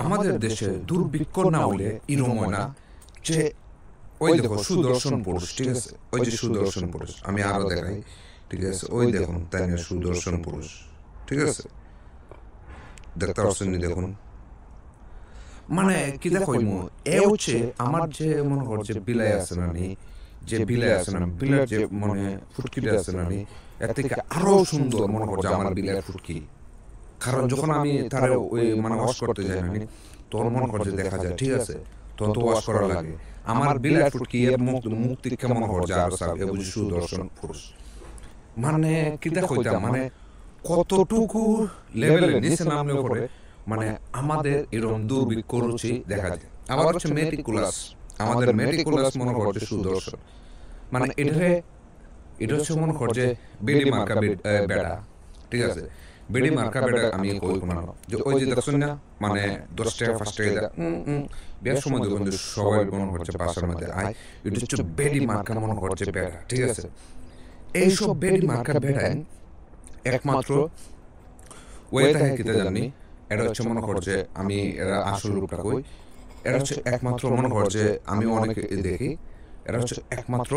আমাদের দেশে দুর্ভিক্ষ না হলে এরম হয় না যে ওই দেখো সুদর্শন পুরুষ, ঠিক আছে, ওই যে সুদর্শন পুরুষ, আমি আরো দেখাই, ঠিক আছে, ওই দেখুন তাই না সুদর্শন পুরুষ, ঠিক আছে, দেখতে পাচ্ছেন দেখুন, মানে কি দেখো এ হচ্ছে আমার যে মনে করছে বিলাই আছে না নি, যে বিলাই আছে না, বিলের যে মানে ফুটকিটা আছে না নি, এর থেকে আরো সুন্দর মনে করছে আমার বিলের ফুটকি। কারণ যখন আমি তার ওই মানে ওয়াশ করতে যাই না নি, তোর মনে করছে দেখা যায়, ঠিক আছে, তখন তো ওয়াশ করা লাগে। আমার বিলের ফুটকি এর মুখ থেকে মনে করছে আরো সার এ বুঝি সুদর্শন পুরুষ। মানে কি দেখো মানে কতটুকু লেভেলে নিচে নামলে পরে মানে আমাদের এরকম দুর্ভিক্ষ রুচি দেখা যায়। আবার হচ্ছে মেটিকুলাস, আমাদের মেটিকুলাস মনে করছে সুদর্শন, মানে এটা হচ্ছে মনে করছে বেডি মার্কা বেড়া, ঠিক আছে, বেডি মার্কা বেড়া আমি কই কোনো যে ওই যে দেখছেন না মানে 10 টাকা 5 টাকা দেয় বিয়ের সময় দেখুন যে সবাই মনে করছে বাসার মধ্যে আয়, এটা হচ্ছে বেডি মার্কা মনে করছে বেড়া, ঠিক আছে। এইসব বেডি মার্কা বেড়ায় একমাত্র ওয়ে থাকে কিতা জানি, এটা হচ্ছে মনে করছে আমি এরা আসল রূপটা কই, এটা হচ্ছে একমাত্র মনে করছে আমি অনেক দেখি, এটা হচ্ছে একমাত্র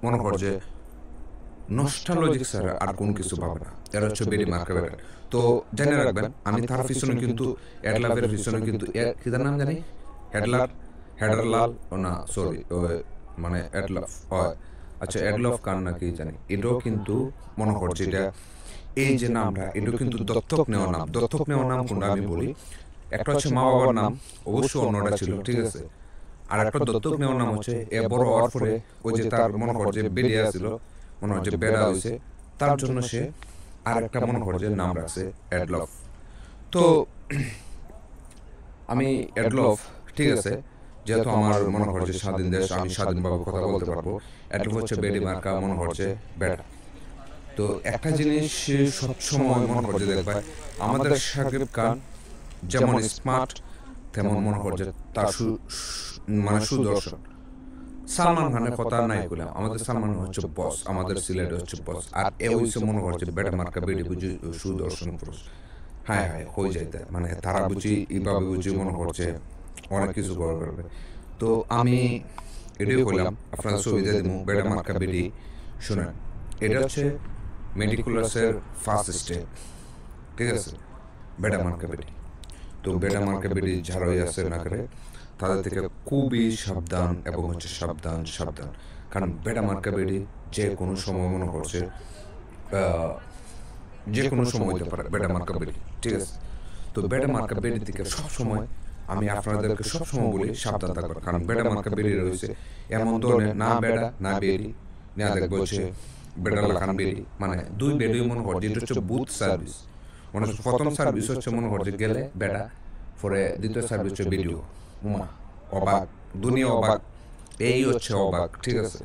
মনে করছে নস্টালজিক স্যার আর কোন কিছু পাবে না, এটা হচ্ছে বেডি মার্কা বেড়া। তো জেনে রাখবেন আমি তার পিছনে কিন্তু অ্যাডলাভের পিছনে কিন্তু কিতার নাম জানি, হেডারলাল ও না সরি মানে অ্যাডলাভ হয়, আচ্ছা অ্যাডলফ কার না কি জানি, এটাও কিন্তু মনে করছে এটা এই যে নামটা এটাও কিন্তু দত্তক নেওয়া নাম। দত্তক নেওয়া নাম কোনটা আমি বলি, একটা হচ্ছে মা বাবার নাম, অবশ্যই অন্যটা ছিল, ঠিক আছে, আর একটা দত্তক নেওয়ার নাম হচ্ছে এ বড় হওয়ার পরে ওই যে তার মনে করছে বেড়ে আসছিল, মনে হচ্ছে বেড়া হয়েছে, তার জন্য সে আর একটা মনে করছে নাম রাখছে অ্যাডলফ। তো আমি অ্যাডলফ, ঠিক আছে, যেহেতু আমার মনে করছে স্বাধীন দেশ, আমি স্বাধীনভাবে কথা বলতে পারবো, অ্যাডলফ হচ্ছে বেডি মার্কা মনে করছে বেড়া। তো একটা জিনিস সবসময় মনে করছে দেখবে আমাদের সাকিব খান যেমন স্মার্ট তেমন মনে করছে তার মানে সুদর্শন। সালমান খানের কথা নাই বললাম, আমাদের সালমান হচ্ছে বস, আমাদের সিলেটে হচ্ছে বস, আর এ হচ্ছে মনে করছে বেটা মার্কা বেডি বুঝি সুদর্শন পুরুষ। হ্যাঁ হ্যাঁ হয়ে যাইতে মানে তারা বুঝি এইভাবে বুঝি মনে করছে অনেক কিছু করবে। তো আমি এটাই বললাম আপনার সুবিধা দিব বেটা মার্কা বেডি শুনেন, এটা হচ্ছে মেডিকুলাসের ফার্স্ট স্টেপ, ঠিক আছে, বেটা মার্কা বেডি। তো বেটা মার্কা বেডি যারাই আছে না করে তাদের থেকে খুবই সাবধান এবং হচ্ছে সাবধান সাবধান, কারণ বেটা মার্কা বেডি যে কোনো সময় মনে করছে যে কোনো সময় হতে পারে বেটা মার্কা বেডি, ঠিক আছে। তো বেটা মার্কা বেডি থেকে সবসময় আমি আপনাদেরকে সবসময় বলি সাবধান থাকবেন, কারণ বেটা মার্কা বেডি রয়েছে এমন ধরনের না বেড়া না বেডি না দেখবো হচ্ছে বেটা লাখান বেডি, মানে দুই বেডি মনে করছে এটা হচ্ছে বুথ সার্ভিস, মানে প্রথম সার্ভিস হচ্ছে মনে করছে গেলে বেটা, পরে দ্বিতীয় সার্ভিস হচ্ছে ভিডিও, অবাক দুনিয়া অবাক, এই হচ্ছে অবাক, ঠিক আছে।